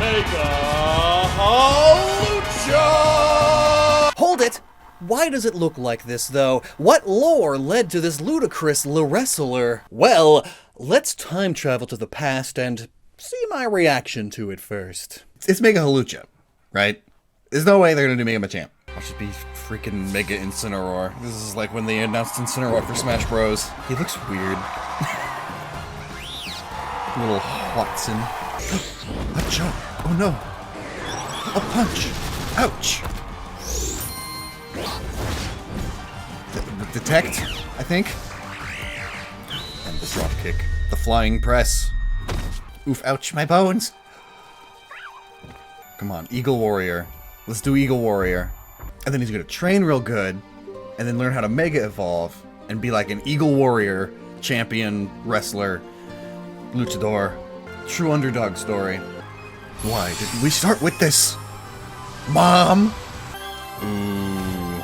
Mega Hawlucha! Hold it! Why does it look like this, though? What lore led to this ludicrous wrestler? Well, let's time travel to the past and see my reaction to it first. It's Mega Hawlucha, right? There's no way they're gonna do Mega Machamp. I should be freaking Mega Incineroar. This is like when they announced Incineroar for Smash Bros. He looks weird. Little Watson. A jump. Oh no. A punch. Ouch. Detect, I think. And the drop kick. The flying press. Oof, ouch, my bones. Come on, Eagle Warrior. Let's do Eagle Warrior. And then he's gonna train real good, and then learn how to Mega Evolve, and be like an Eagle Warrior champion wrestler, luchador. True underdog story. Why didn't we start with this? Mom! Ooh.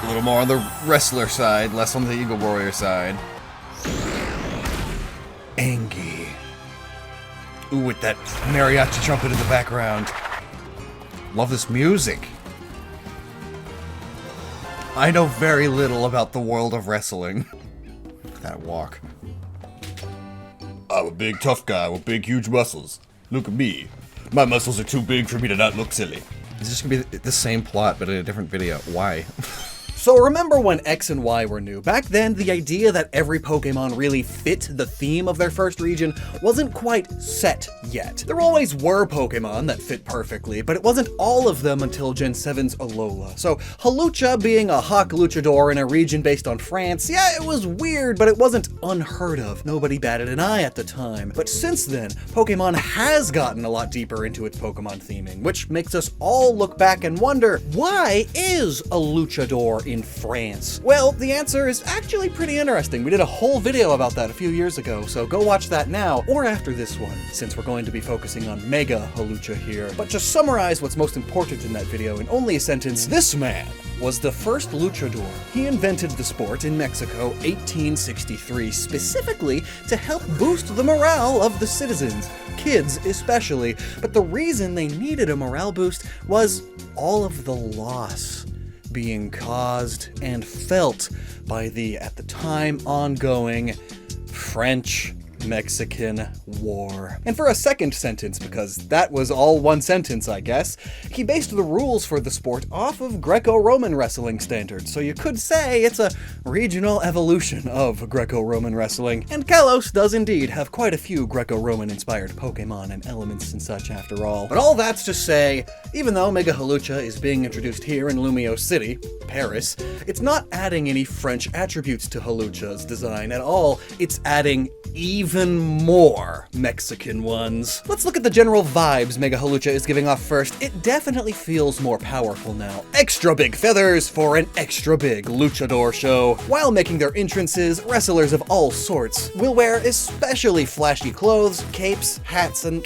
A little more on the wrestler side, less on the Eagle Warrior side. Angie. Ooh, with that mariachi trumpet in the background. Love this music. I know very little about the world of wrestling. Look at that walk. I'm a big tough guy with big huge muscles. Look at me. My muscles are too big for me to not look silly. It's just gonna be the same plot, but in a different video. Why? So remember when X and Y were new? Back then, the idea that every Pokemon really fit the theme of their first region wasn't quite set yet. There always were Pokemon that fit perfectly, but it wasn't all of them until Gen 7's Alola. So Hawlucha being a Hawk Luchador in a region based on France, yeah, it was weird, but it wasn't unheard of. Nobody batted an eye at the time. But since then, Pokemon has gotten a lot deeper into its Pokemon theming, which makes us all look back and wonder, why is a Luchador in France? Well, the answer is actually pretty interesting. We did a whole video about that a few years ago, so go watch that now, or after this one, since we're going to be focusing on Mega Hawlucha here. But to summarize what's most important in that video in only a sentence, this man was the first luchador. He invented the sport in Mexico 1863, specifically to help boost the morale of the citizens, kids especially. But the reason they needed a morale boost was all of the loss being caused and felt by the, at the time, ongoing French-Mexican War. And for a second sentence, because that was all one sentence, I guess, he based the rules for the sport off of Greco-Roman wrestling standards, so you could say it's a regional evolution of Greco-Roman wrestling. And Kalos does indeed have quite a few Greco-Roman inspired Pokemon and elements and such after all. But all that's to say, even though Mega Hawlucha is being introduced here in Lumio City, Paris, it's not adding any French attributes to Hawlucha's design at all. It's adding even more Mexican ones. Let's look at the general vibes Mega Hawlucha is giving off first. It definitely feels more powerful now. Extra big feathers for an extra big luchador show. While making their entrances, wrestlers of all sorts will wear especially flashy clothes, capes, hats, and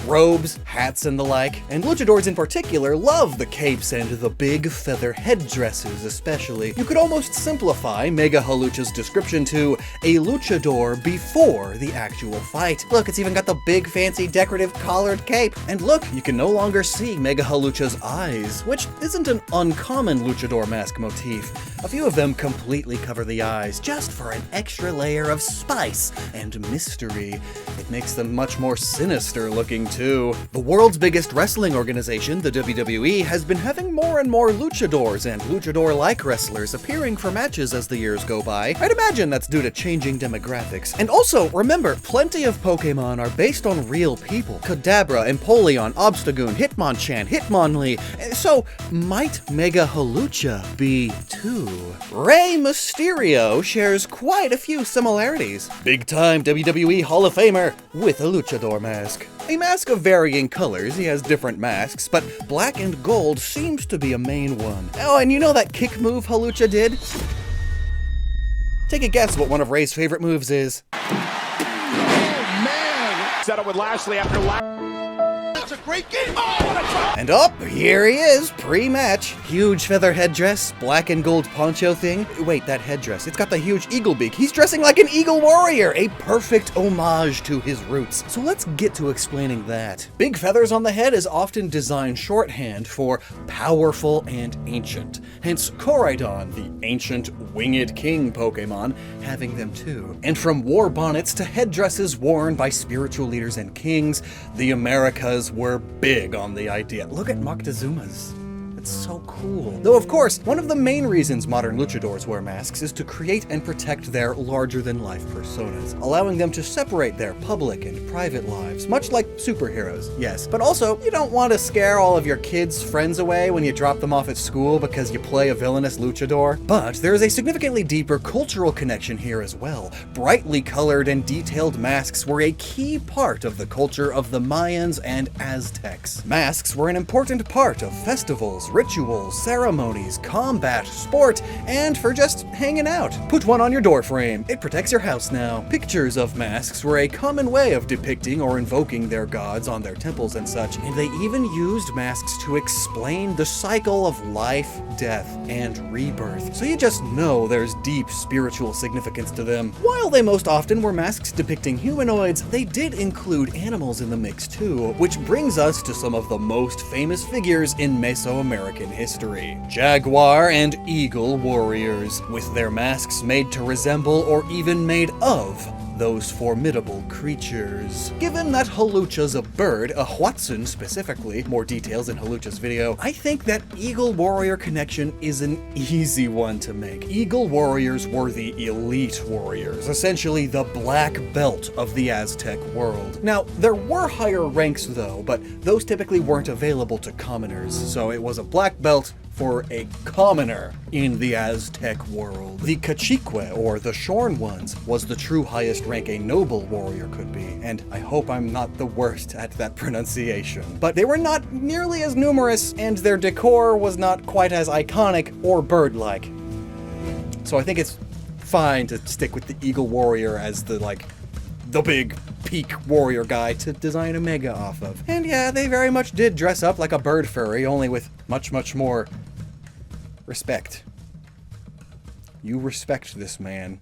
robes, hats, and the like. And luchadors in particular love the capes and the big feather headdresses especially. You could almost simplify Mega Hawlucha's description to a luchador before the actual fight. Look, it's even got the big fancy decorative collared cape. And look, you can no longer see Mega Hawlucha's eyes, which isn't an uncommon luchador mask motif. A few of them completely cover the eyes, just for an extra layer of spice and mystery. It makes them much more sinister looking too. The world's biggest wrestling organization, the WWE, has been having more and more luchadors and luchador-like wrestlers appearing for matches as the years go by. I'd imagine that's due to changing demographics. And also, remember, plenty of Pokemon are based on real people. Kadabra, Empoleon, Obstagoon, Hitmonchan, Hitmonlee. So, might Mega Hawlucha be too? Rey Mysterio shares quite a few similarities. Big-time WWE Hall of Famer with a luchador mask. A mask of varying colors, he has different masks, but black and gold seems to be a main one. Oh, and you know that kick move Hawlucha did? Take a guess what one of Rey's favorite moves is. Oh, man! Settle with Lashley after It's a great game. Oh, what a try! And up, here he is, pre-match. Huge feather headdress, black and gold poncho thing. Wait, that headdress, it's got the huge eagle beak. He's dressing like an eagle warrior, a perfect homage to his roots. So let's get to explaining that. Big feathers on the head is often designed shorthand for powerful and ancient. Hence, Koraidon, the ancient winged king Pokemon, having them too. And from war bonnets to headdresses worn by spiritual leaders and kings, the Americas were big on the idea. Look at Moctezuma's. It's so cool. Though, of course, one of the main reasons modern luchadors wear masks is to create and protect their larger-than-life personas, allowing them to separate their public and private lives, much like superheroes, yes. But also, you don't want to scare all of your kids' friends away when you drop them off at school because you play a villainous luchador. But there is a significantly deeper cultural connection here as well. Brightly colored and detailed masks were a key part of the culture of the Mayans and Aztecs. Masks were an important part of festivals, rituals, ceremonies, combat, sport, and for just hanging out. Put one on your doorframe. It protects your house now. Pictures of masks were a common way of depicting or invoking their gods on their temples and such, and they even used masks to explain the cycle of life, death, and rebirth. So you just know there's deep spiritual significance to them. While they most often were masks depicting humanoids, they did include animals in the mix too, which brings us to some of the most famous figures in Mesoamerican history. Jaguar and eagle warriors, with their masks made to resemble or even made of those formidable creatures. Given that Hawlucha's a bird, a Huatzin specifically, more details in Hawlucha's video, I think that Eagle Warrior connection is an easy one to make. Eagle Warriors were the elite warriors, essentially the black belt of the Aztec world. Now, there were higher ranks though, but those typically weren't available to commoners, so it was a black belt for a commoner in the Aztec world. The Cacique, or the Shorn Ones, was the true highest rank a noble warrior could be, and I hope I'm not the worst at that pronunciation. But they were not nearly as numerous, and their decor was not quite as iconic or bird-like. So I think it's fine to stick with the Eagle Warrior as the big peak warrior guy to design a Mega off of. And yeah, they very much did dress up like a bird furry, only with much, much more respect. You respect this man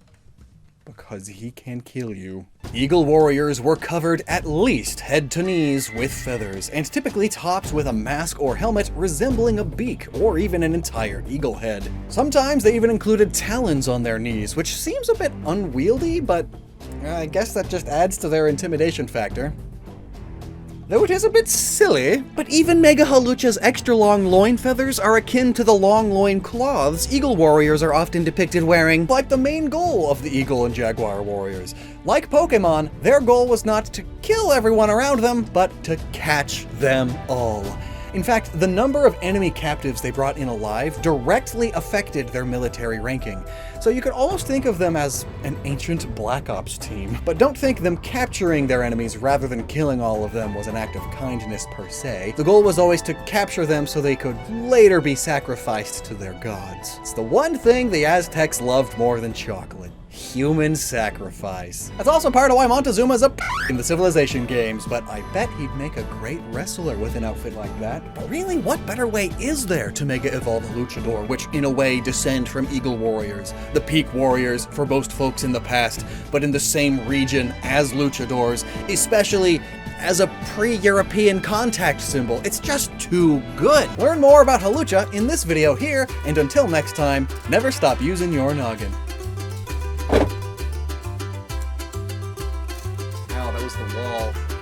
because he can kill you. Eagle warriors were covered at least head to knees with feathers, and typically topped with a mask or helmet resembling a beak, or even an entire eagle head. Sometimes they even included talons on their knees, which seems a bit unwieldy, but I guess that just adds to their intimidation factor. Though it is a bit silly, but even Mega Hawlucha's extra long loin feathers are akin to the long loin cloths Eagle Warriors are often depicted wearing, like the main goal of the Eagle and Jaguar Warriors. Like Pokemon, their goal was not to kill everyone around them, but to catch them all. In fact, the number of enemy captives they brought in alive directly affected their military ranking. So you could almost think of them as an ancient Black Ops team. But don't think them capturing their enemies rather than killing all of them was an act of kindness per se. The goal was always to capture them so they could later be sacrificed to their gods. It's the one thing the Aztecs loved more than chocolate. Human sacrifice. That's also part of why Montezuma's a in the Civilization games, but I bet he'd make a great wrestler with an outfit like that. But really, what better way is there to Mega Evolve a Luchador, which in a way descend from Eagle Warriors, the peak warriors for most folks in the past, but in the same region as Luchadors, especially as a pre-European contact symbol. It's just too good. Learn more about Hawlucha in this video here, and until next time, never stop using your noggin. Ow, that was the wall.